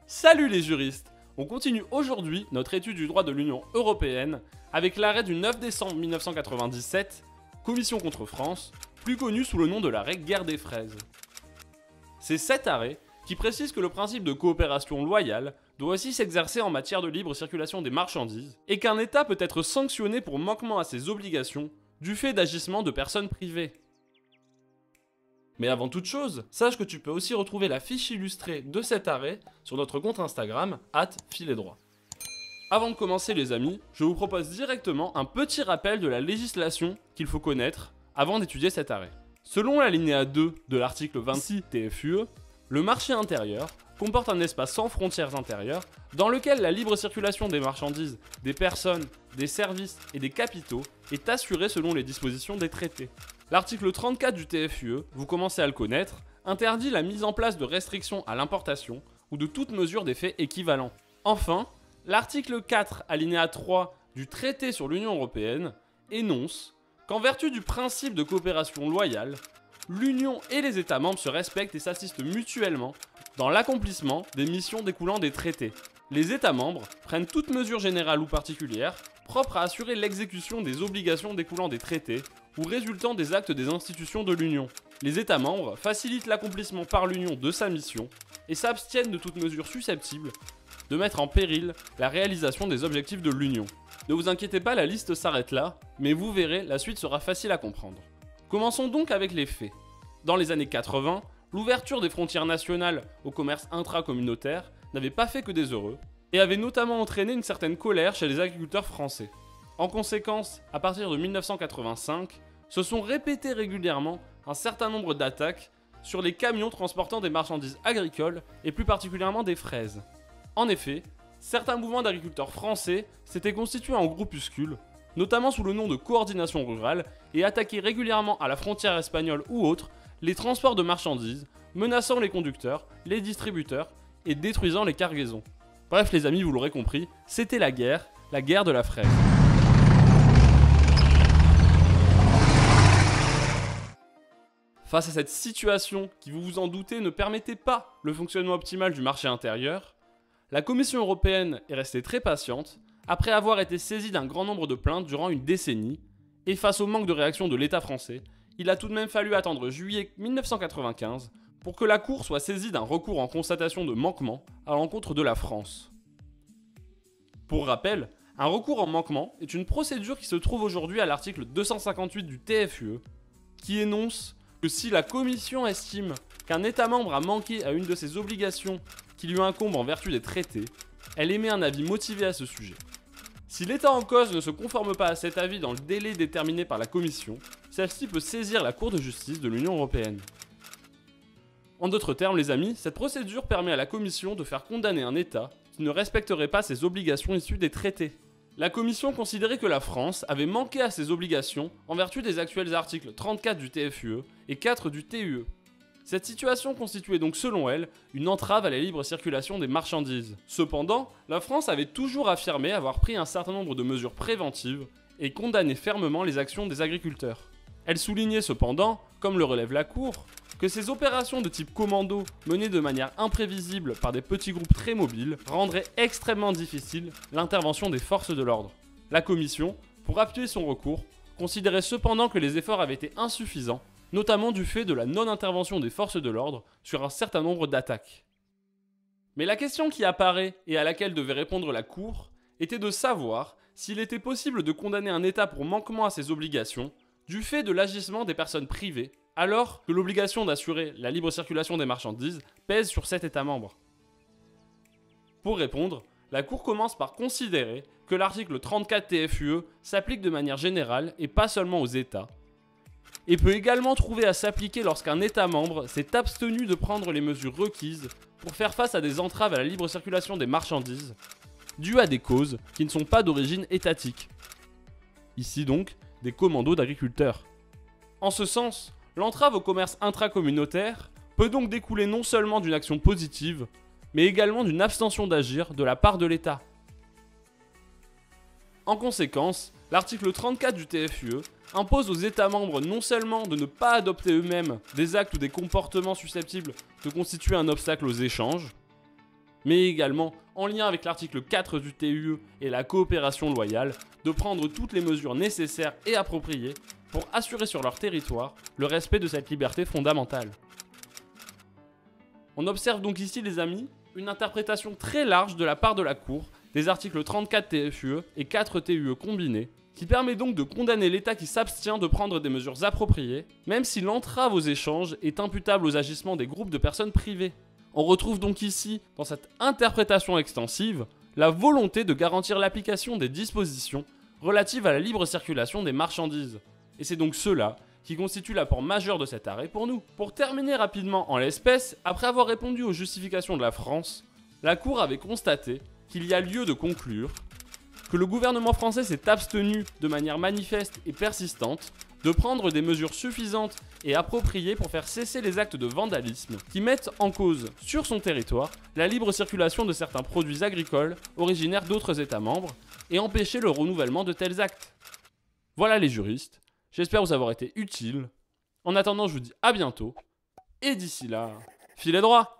Salut les juristes! On continue aujourd'hui notre étude du droit de l'Union européenne avec l'arrêt du 9 décembre 1997, Commission contre France, plus connu sous le nom de l'arrêt Guerre des Fraises. C'est cet arrêt qui précise que le principe de coopération loyale doit aussi s'exercer en matière de libre circulation des marchandises et qu'un État peut être sanctionné pour manquement à ses obligations du fait d'agissements de personnes privées. Mais avant toute chose, sache que tu peux aussi retrouver la fiche illustrée de cet arrêt sur notre compte Instagram, @filetdroit. Avant de commencer les amis, je vous propose directement un petit rappel de la législation qu'il faut connaître avant d'étudier cet arrêt. Selon l'alinéa 2 de l'article 26 TFUE, le marché intérieur comporte un espace sans frontières intérieures dans lequel la libre circulation des marchandises, des personnes, des services et des capitaux est assurée selon les dispositions des traités. L'article 34 du TFUE, vous commencez à le connaître, interdit la mise en place de restrictions à l'importation ou de toute mesure d'effet équivalent. Enfin, l'article 4 alinéa 3 du traité sur l'Union européenne énonce qu'en vertu du principe de coopération loyale, l'Union et les États membres se respectent et s'assistent mutuellement dans l'accomplissement des missions découlant des traités. Les États membres prennent toute mesure générale ou particulière propre à assurer l'exécution des obligations découlant des traités ou résultant des actes des institutions de l'Union. Les États membres facilitent l'accomplissement par l'Union de sa mission et s'abstiennent de toute mesure susceptible de mettre en péril la réalisation des objectifs de l'Union. Ne vous inquiétez pas, la liste s'arrête là, mais vous verrez, la suite sera facile à comprendre. Commençons donc avec les faits. Dans les années 80, l'ouverture des frontières nationales au commerce intracommunautaire n'avait pas fait que des heureux, et avait notamment entraîné une certaine colère chez les agriculteurs français. En conséquence, à partir de 1985, se sont répétées régulièrement un certain nombre d'attaques sur les camions transportant des marchandises agricoles et plus particulièrement des fraises. En effet, certains mouvements d'agriculteurs français s'étaient constitués en groupuscules, notamment sous le nom de coordination rurale, et attaquaient régulièrement à la frontière espagnole ou autre les transports de marchandises, menaçant les conducteurs, les distributeurs et détruisant les cargaisons. Bref les amis, vous l'aurez compris, c'était la guerre de la fraise. Face à cette situation qui, vous vous en doutez, ne permettait pas le fonctionnement optimal du marché intérieur, la Commission européenne est restée très patiente après avoir été saisie d'un grand nombre de plaintes durant une décennie, et face au manque de réaction de l'État français, il a tout de même fallu attendre juillet 1995 pour que la Cour soit saisie d'un recours en constatation de manquement à l'encontre de la France. Pour rappel, un recours en manquement est une procédure qui se trouve aujourd'hui à l'article 258 du TFUE, qui énonce que si la Commission estime qu'un État membre a manqué à une de ses obligations qui lui incombent en vertu des traités, elle émet un avis motivé à ce sujet. Si l'État en cause ne se conforme pas à cet avis dans le délai déterminé par la Commission, celle-ci peut saisir la Cour de justice de l'Union européenne. En d'autres termes, les amis, cette procédure permet à la Commission de faire condamner un État qui ne respecterait pas ses obligations issues des traités. La Commission considérait que la France avait manqué à ses obligations en vertu des actuels articles 34 du TFUE et 4 du TUE. Cette situation constituait donc selon elle une entrave à la libre circulation des marchandises. Cependant, la France avait toujours affirmé avoir pris un certain nombre de mesures préventives et condamné fermement les actions des agriculteurs. Elle soulignait cependant, comme le relève la Cour, que ces opérations de type commando menées de manière imprévisible par des petits groupes très mobiles rendraient extrêmement difficile l'intervention des forces de l'ordre. La Commission, pour appuyer son recours, considérait cependant que les efforts avaient été insuffisants, notamment du fait de la non-intervention des forces de l'ordre sur un certain nombre d'attaques. Mais la question qui apparaît et à laquelle devait répondre la Cour était de savoir s'il était possible de condamner un État pour manquement à ses obligations du fait de l'agissement des personnes privées, alors que l'obligation d'assurer la libre circulation des marchandises pèse sur cet État membre. Pour répondre, la Cour commence par considérer que l'article 34 TFUE s'applique de manière générale et pas seulement aux États, et peut également trouver à s'appliquer lorsqu'un État membre s'est abstenu de prendre les mesures requises pour faire face à des entraves à la libre circulation des marchandises, dues à des causes qui ne sont pas d'origine étatique. Ici donc, des commandos d'agriculteurs. En ce sens, l'entrave au commerce intracommunautaire peut donc découler non seulement d'une action positive, mais également d'une abstention d'agir de la part de l'État. En conséquence, l'article 34 du TFUE impose aux États membres non seulement de ne pas adopter eux-mêmes des actes ou des comportements susceptibles de constituer un obstacle aux échanges, mais également, en lien avec l'article 4 du TUE et la coopération loyale, de prendre toutes les mesures nécessaires et appropriées pour assurer sur leur territoire le respect de cette liberté fondamentale. On observe donc ici, les amis, une interprétation très large de la part de la Cour des articles 34 TFUE et 4 TUE combinés, qui permet donc de condamner l'État qui s'abstient de prendre des mesures appropriées, même si l'entrave aux échanges est imputable aux agissements des groupes de personnes privées. On retrouve donc ici, dans cette interprétation extensive, la volonté de garantir l'application des dispositions relatives à la libre circulation des marchandises. Et c'est donc cela qui constitue l'apport majeur de cet arrêt pour nous. Pour terminer rapidement en l'espèce, après avoir répondu aux justifications de la France, la Cour avait constaté qu'il y a lieu de conclure que le gouvernement français s'est abstenu de manière manifeste et persistante de prendre des mesures suffisantes et appropriées pour faire cesser les actes de vandalisme qui mettent en cause sur son territoire la libre circulation de certains produits agricoles originaires d'autres États membres et empêcher le renouvellement de tels actes. Voilà les juristes, j'espère vous avoir été utile. En attendant, je vous dis à bientôt, et d'ici là, filez droit!